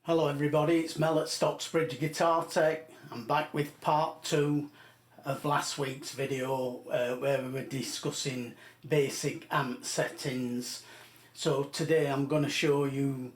Hello everybody, it's Mel at Stocksbridge Guitar Tech. I'm back with part 2 of last week's video where we were discussing basic amp settings. So today I'm going to show you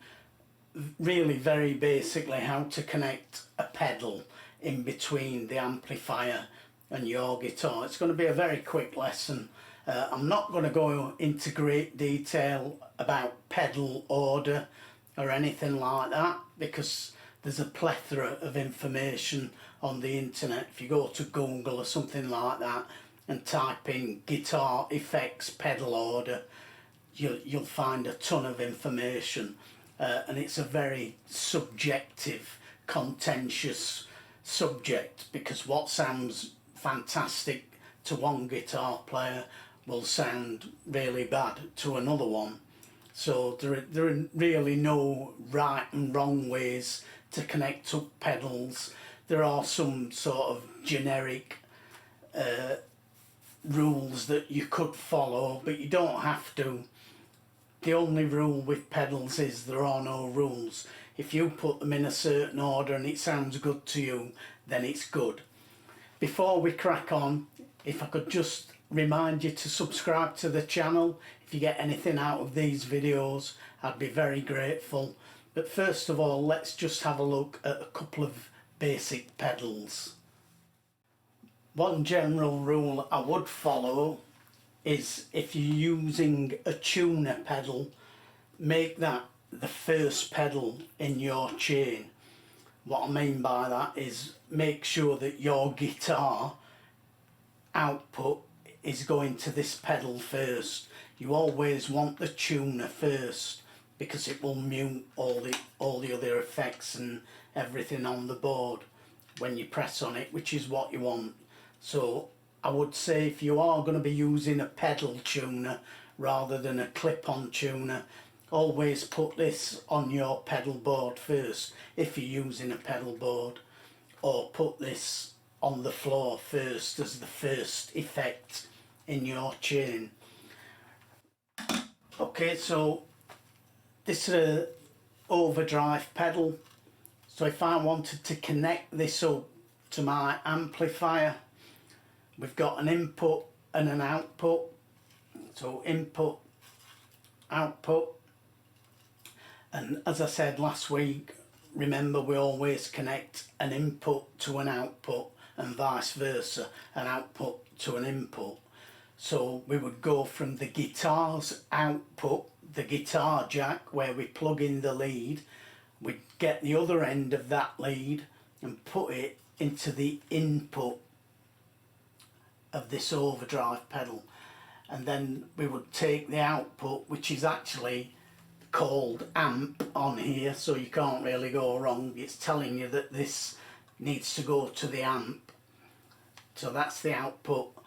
really very basically how to connect a pedal in between the amplifier and your guitar. It's going to be a very quick lesson. I'm not going to go into great detail about pedal order or anything like that, because there's a plethora of information on the internet. If you go to Google or something like that and type in guitar effects pedal order, you'll find a ton of information, and it's a very subjective, contentious subject, because what sounds fantastic to one guitar player will sound really bad to another one. So there are really no right and wrong ways to connect up pedals. There are some sort of generic rules that you could follow, but you don't have to. The only rule with pedals is there are no rules. If you put them in a certain order and it sounds good to you, then it's good. Before we crack on, if I could just remind you to subscribe to the channel. If you get anything out of these videos, I'd be very grateful. But first of all, let's just have a look at a couple of basic pedals. One general rule I would follow is, if you're using a tuner pedal, make that the first pedal in your chain. What I mean by that is, make sure that your guitar output is going to this pedal first. You always want the tuner first, because it will mute all the other effects and everything on the board when you press on it, which is what you want. So I would say, if you are going to be using a pedal tuner rather than a clip-on tuner, always put this on your pedal board first if you're using a pedal board, or put this on the floor first as the first effect in your chain. Okay, so this is an overdrive pedal. So if I wanted to connect this up to my amplifier, we've got an input and an output. So input, output, and as I said last week, remember we always connect an input to an output and vice versa, an output to an input. So we would go from the guitar's output, the guitar jack where we plug in the lead, we'd get the other end of that lead and put it into the input of this overdrive pedal, and then we would take the output, which is actually called amp on here, so you can't really go wrong. It's telling you that this needs to go to the amp, so that's the output.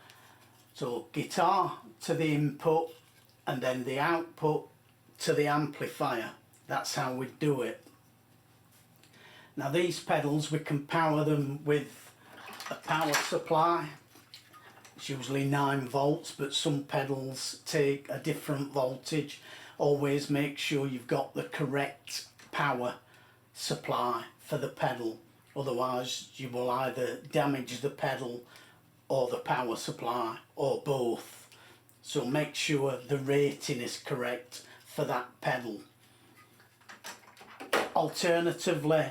So guitar to the input, and then the output to the amplifier. That's how we do it. Now these pedals, we can power them with a power supply. It's usually 9 volts, but some pedals take a different voltage. Always make sure you've got the correct power supply for the pedal, otherwise you will either damage the pedal or the power supply, or both. So make sure the rating is correct for that pedal. Alternatively,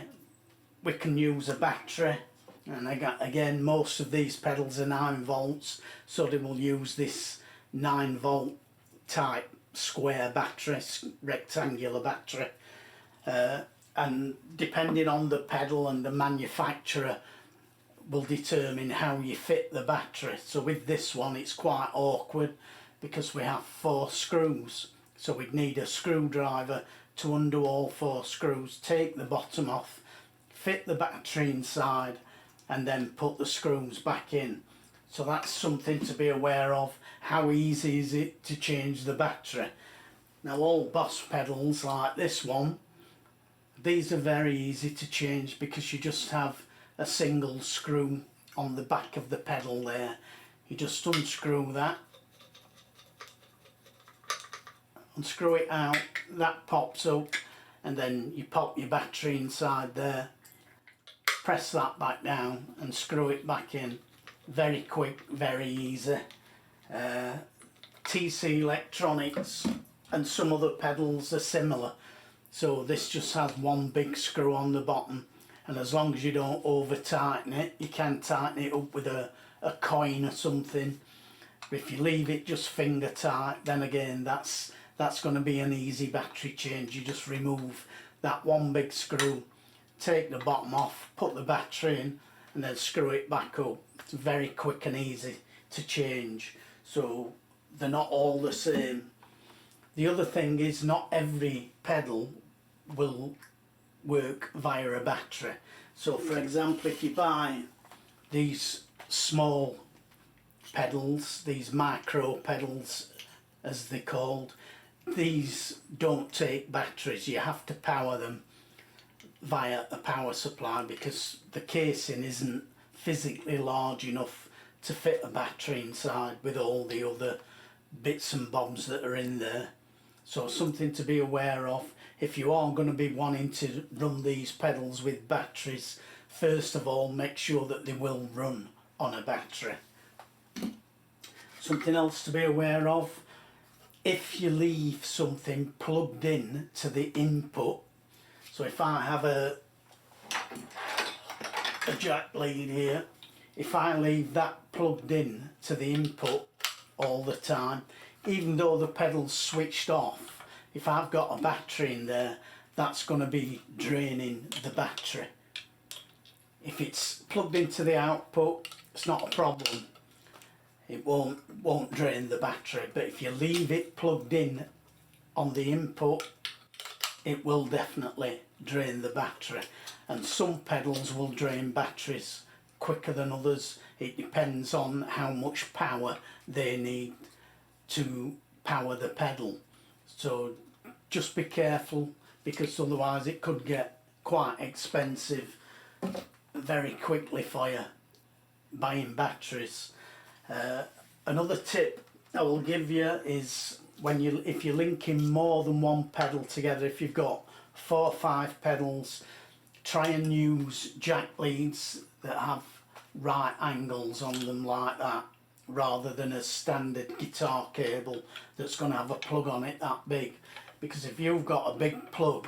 we can use a battery, and again, most of these pedals are 9 volts, so they will use this 9 volt type square battery, rectangular battery, and depending on the pedal and the manufacturer will determine how you fit the battery. So with this one, it's quite awkward because we have 4 screws, so we'd need a screwdriver to undo all 4 screws, take the bottom off, fit the battery inside, and then put the screws back in. So that's something to be aware of. How easy is it to change the battery? Now all Boss pedals like this one, these are very easy to change, because you just have a single screw on the back of the pedal there. You just unscrew that, unscrew it out, that pops up, and then you pop your battery inside there, press that back down and screw it back in. Very quick, very easy. TC Electronics and some other pedals are similar, so this just has one big screw on the bottom, and as long as you don't over tighten it, you can tighten it up with a coin or something. If you leave it just finger tight, then again that's going to be an easy battery change. You just remove that one big screw, take the bottom off, put the battery in, and then screw it back up. It's very quick and easy to change, so they're not all the same. The other thing is, not every pedal will work via a battery. So for example, if you buy these small pedals, these micro pedals as they're called, these don't take batteries. You have to power them via a power supply because the casing isn't physically large enough to fit a battery inside with all the other bits and bobs that are in there. So something to be aware of if you are going to be wanting to run these pedals with batteries. First of all, make sure that they will run on a battery. Something else to be aware of, if you leave something plugged in to the input, so if I have a jack lead here, if I leave that plugged in to the input all the time, even though the pedal's switched off, if I've got a battery in there, that's going to be draining the battery. If it's plugged into the output, it's not a problem. It won't drain the battery, but if you leave it plugged in on the input, it will definitely drain the battery. And some pedals will drain batteries quicker than others. It depends on how much power they need to power the pedal. So just be careful, because otherwise it could get quite expensive very quickly for you buying batteries. Another tip I will give you is if you're linking more than one pedal together, if you've got 4 or 5 pedals, try and use jack leads that have right angles on them like that, rather than a standard guitar cable that's going to have a plug on it that big. Because if you've got a big plug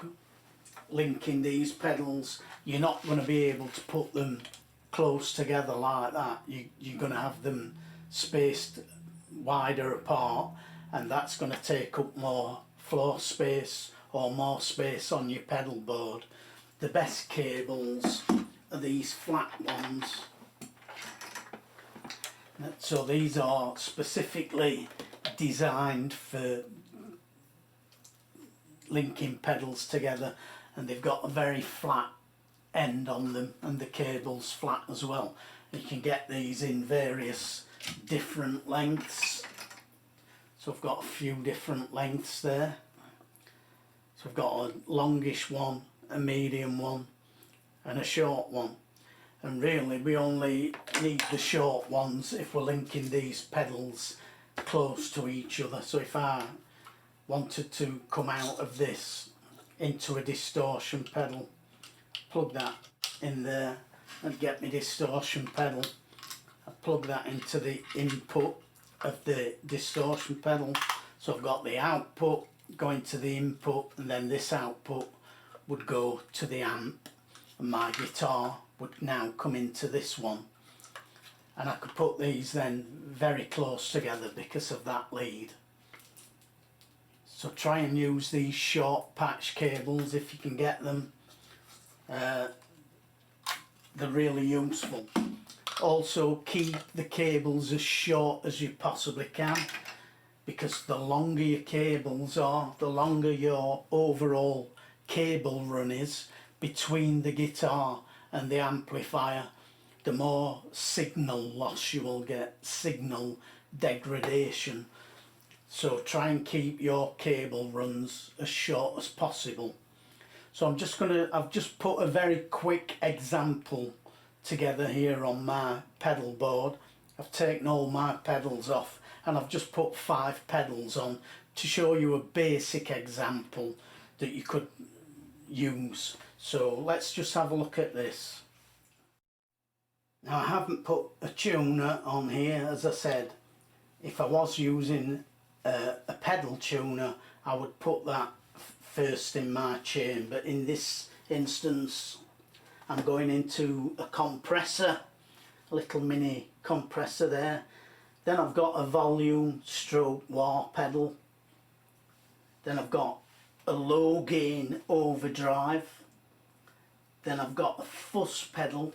linking these pedals, you're not going to be able to put them close together like that. You're going to have them spaced wider apart, and that's going to take up more floor space or more space on your pedal board. The best cables are these flat ones. So these are specifically designed for linking pedals together, and they've got a very flat end on them, and the cable's flat as well. You can get these in various different lengths. So I've got a few different lengths there. So I've got a longish one, a medium one and a short one, and really we only need the short ones if we're linking these pedals close to each other. So if I wanted to come out of this into a distortion pedal, plug that in there and get my distortion pedal. I plug that into the input of the distortion pedal, so I've got the output going to the input, and then this output would go to the amp, and my guitar would now come into this one, and I could put these then very close together because of that lead. So try and use these short patch cables if you can get them. They're really useful. Also keep the cables as short as you possibly can, because the longer your cables are, the longer your overall cable run is between the guitar and the amplifier, the more signal loss you will get, signal degradation. So try and keep your cable runs as short as possible. So I've just put a very quick example together here on my pedal board. I've taken all my pedals off and I've just put 5 pedals on to show you a basic example that you could use. So let's just have a look at this. Now I haven't put a tuner on here. As I said, if I was using a pedal tuner, I would put that first in my chain, but in this instance I'm going into a compressor, a little mini compressor there. Then I've got a volume stroke wah pedal. Then I've got a low gain overdrive. Then I've got a fuzz pedal,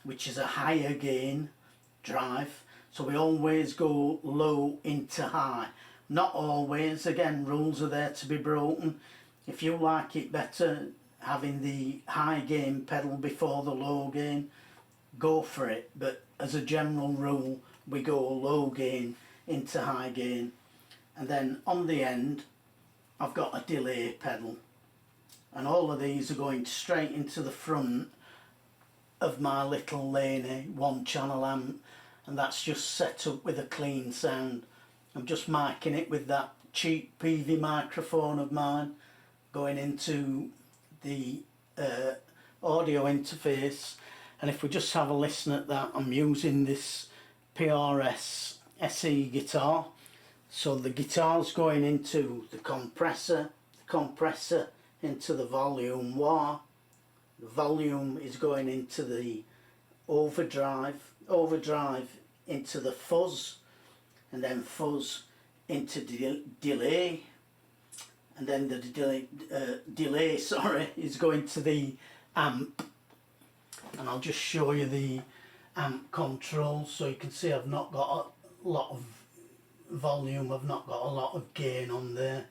which is a higher gain drive. So we always go low into high. Not always, again, rules are there to be broken. If you like it better having the high gain pedal before the low gain, go for it. But as a general rule, we go low gain into high gain. And then on the end, I've got a delay pedal. And all of these are going straight into the front of my little Laney one channel amp, and that's just set up with a clean sound. I'm just micing it with that cheap PV microphone of mine, going into the audio interface. And if we just have a listen at that, I'm using this PRS SE guitar. So the guitar's going into the compressor into the volume wah, the volume is going into the overdrive into the fuzz, and then fuzz into delay, and then the delay is going to the amp. And I'll just show you the amp controls so you can see I've not got a lot of volume, I've not got a lot of gain on there.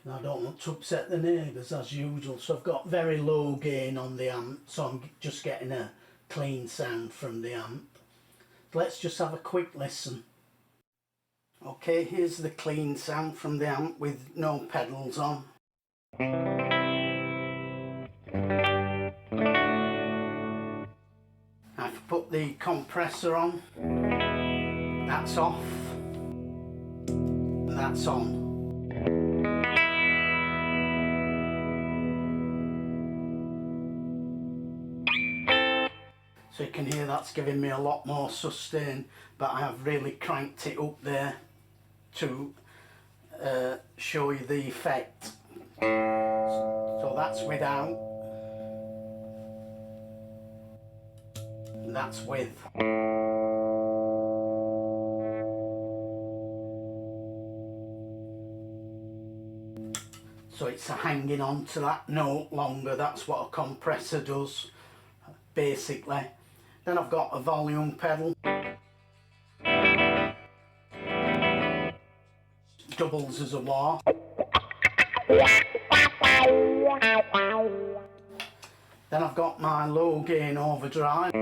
And I don't want to upset the neighbours as usual, so I've got very low gain on the amp, so I'm just getting a clean sound from the amp. Let's just have a quick listen. Okay, here's the clean sound from the amp with no pedals on. Now if I put the compressor on, that's off, and that's on. So you can hear that's giving me a lot more sustain, but I have really cranked it up there to show you the effect. So that's without, and that's with. So it's hanging on to that note longer. That's what a compressor does, basically. Then I've got a volume pedal. Doubles as a wah. Then I've got my low gain overdrive.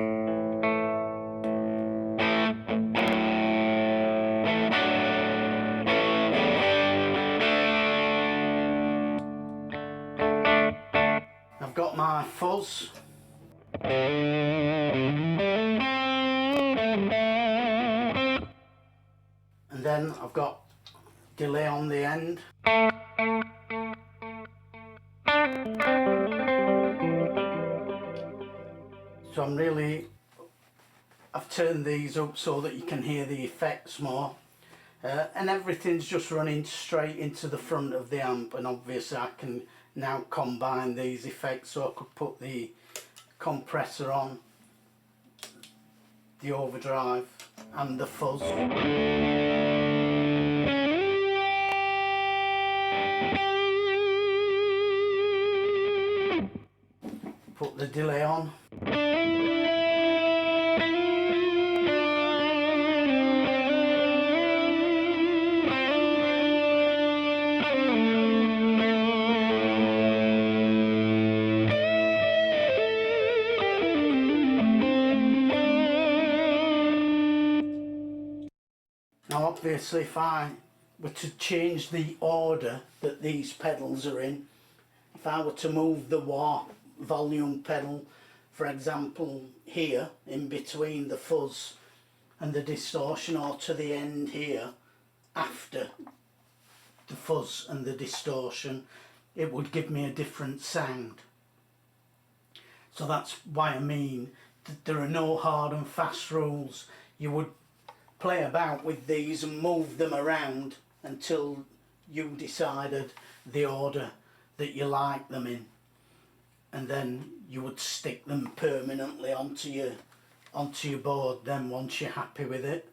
I've got my fuzz. And then I've got delay on the end. So I've turned these up so that you can hear the effects more. And everything's just running straight into the front of the amp, and obviously I can now combine these effects, so I could put the compressor on, the overdrive and the fuzz. Put the delay on. Now obviously if I were to change the order that these pedals are in, if I were to move the wah volume pedal, for example here in between the fuzz and the distortion, or to the end here after the fuzz and the distortion, it would give me a different sound. So that's why I mean that there are no hard and fast rules. You would play about with these and move them around until you decided the order that you like them in, and then you would stick them permanently onto your board then once you're happy with it.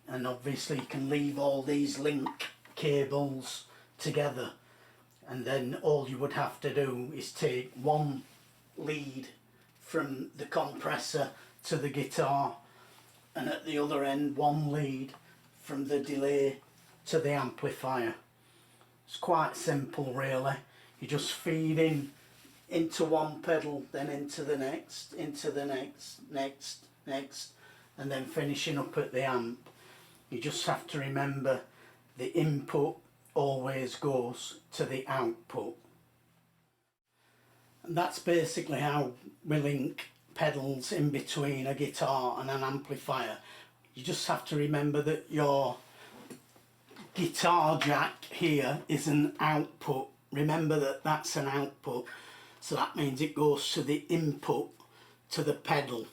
And obviously you can leave all these link cables together, and then all you would have to do is take one lead from the compressor to the guitar, and at the other end one lead from the delay to the amplifier. It's quite simple really. You just feed in into one pedal, then into the next, next, and then finishing up at the amp. You just have to remember the input always goes to the output. And that's basically how we link pedals in between a guitar and an amplifier. You just have to remember that your guitar jack here is an output. Remember that that's an output, so that means it goes to the input to the pedal.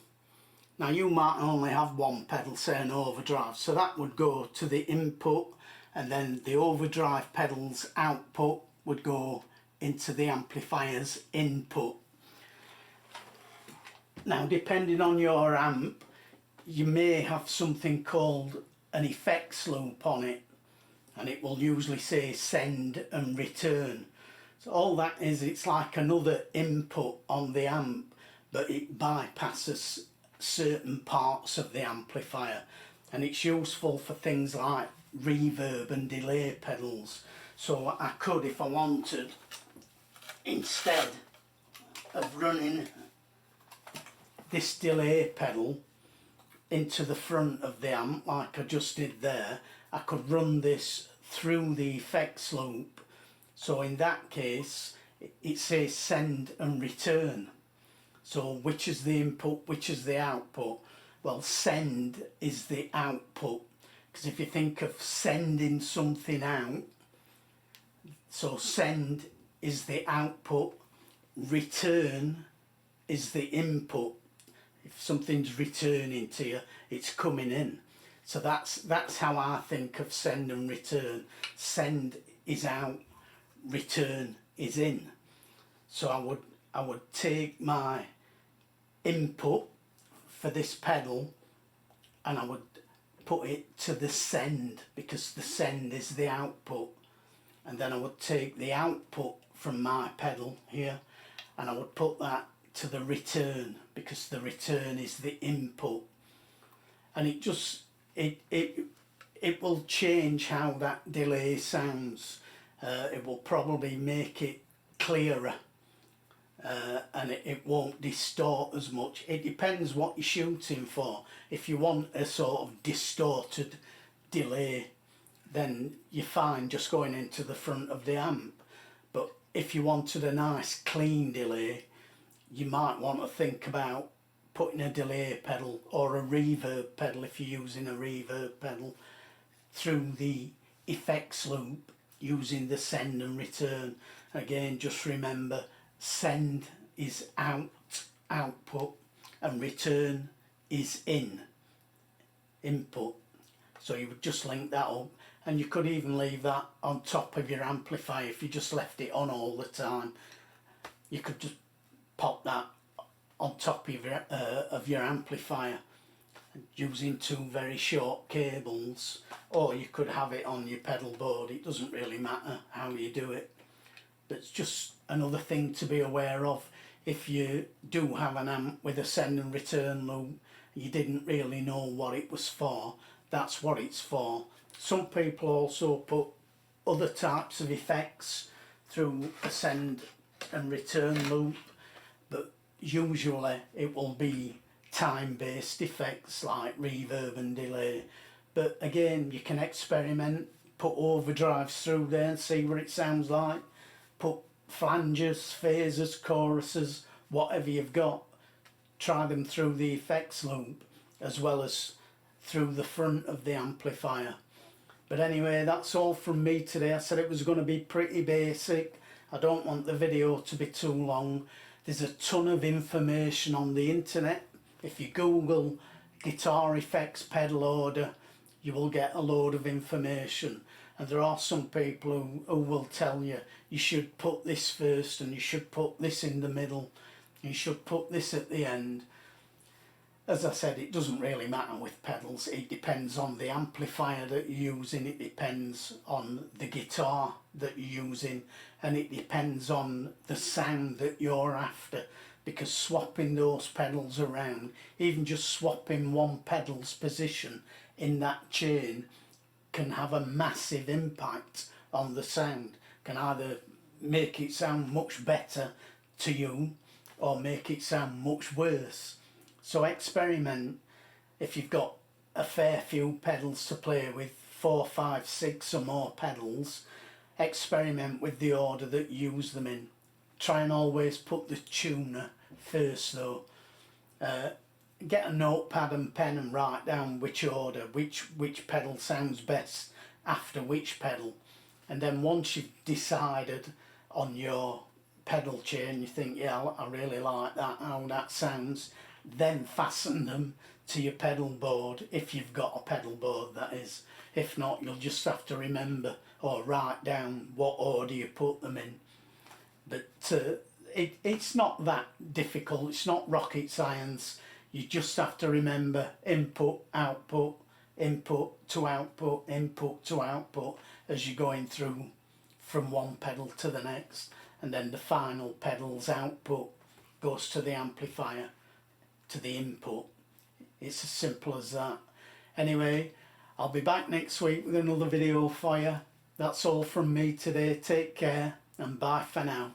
Now you might only have one pedal, say an overdrive, so that would go to the input, and then the overdrive pedal's output would go into the amplifier's input. Now depending on your amp, you may have something called an effects loop on it, and it will usually say send and return. So all that is, it's like another input on the amp, but it bypasses certain parts of the amplifier, and it's useful for things like reverb and delay pedals. So I could, if I wanted, instead of running this delay pedal into the front of the amp like I just did there, I could run this through the effects loop. So in that case it says send and return. So which is the input, which is the output? Well, send is the output, because if you think of sending something out, so send is the output, return is the input. If something's returning to you, it's coming in. So that's how I think of send and return. Send is out, return is in. So I would take my input for this pedal and I would put it to the send, because the send is the output, and then I would take the output from my pedal here and I would put that to the return, because the return is the input. And it just it will change how that delay sounds. It will probably make it clearer, and it won't distort as much. It depends what you're shooting for. If you want a sort of distorted delay, then you're fine just going into the front of the amp. But if you wanted a nice clean delay, you might want to think about putting a delay pedal or a reverb pedal, if you're using a reverb pedal, through the effects loop using the send and return. Again, just remember, send is out, output, and return is in, input. So you would just link that up, and you could even leave that on top of your amplifier. If you just left it on all the time, you could just pop that on top of your amplifier using two very short cables, or you could have it on your pedal board. It doesn't really matter how you do it, but it's just another thing to be aware of. If you do have an amp with a send and return loop, you didn't really know what it was for, that's what it's for. Some people also put other types of effects through a send and return loop, but usually it will be time-based effects like reverb and delay. But again, you can experiment, put overdrives through there and see what it sounds like. Put flanges, phasers, choruses, whatever you've got, try them through the effects loop as well as through the front of the amplifier. But anyway, that's all from me today. I said it was going to be pretty basic. I don't want the video to be too long. There's a ton of information on the internet. If you Google guitar effects pedal order, you will get a load of information. And there are some people who will tell you, you should put this first and you should put this in the middle, you should put this at the end. As I said, it doesn't really matter with pedals. It depends on the amplifier that you're using, it depends on the guitar that you're using, and it depends on the sound that you're after, because swapping those pedals around, even just swapping one pedal's position in that chain, can have a massive impact on the sound. Can either make it sound much better to you or make it sound much worse. So experiment. If you've got a fair few pedals to play with, 4, 5, 6 or more pedals, experiment with the order that you use them in. Try and always put the tuner first though. Get a notepad and pen and write down which order, which pedal sounds best after which pedal. And then once you've decided on your pedal chain, you think, yeah, I really like that, how that sounds, then fasten them to your pedal board, if you've got a pedal board that is. If not, you'll just have to remember or write down what order you put them in. But it's not that difficult, it's not rocket science. You just have to remember input, output, input to output, input to output as you're going through from one pedal to the next, and then the final pedal's output goes to the amplifier, to the input. It's as simple as that. Anyway, I'll be back next week with another video for you. That's all from me today. Take care and bye for now.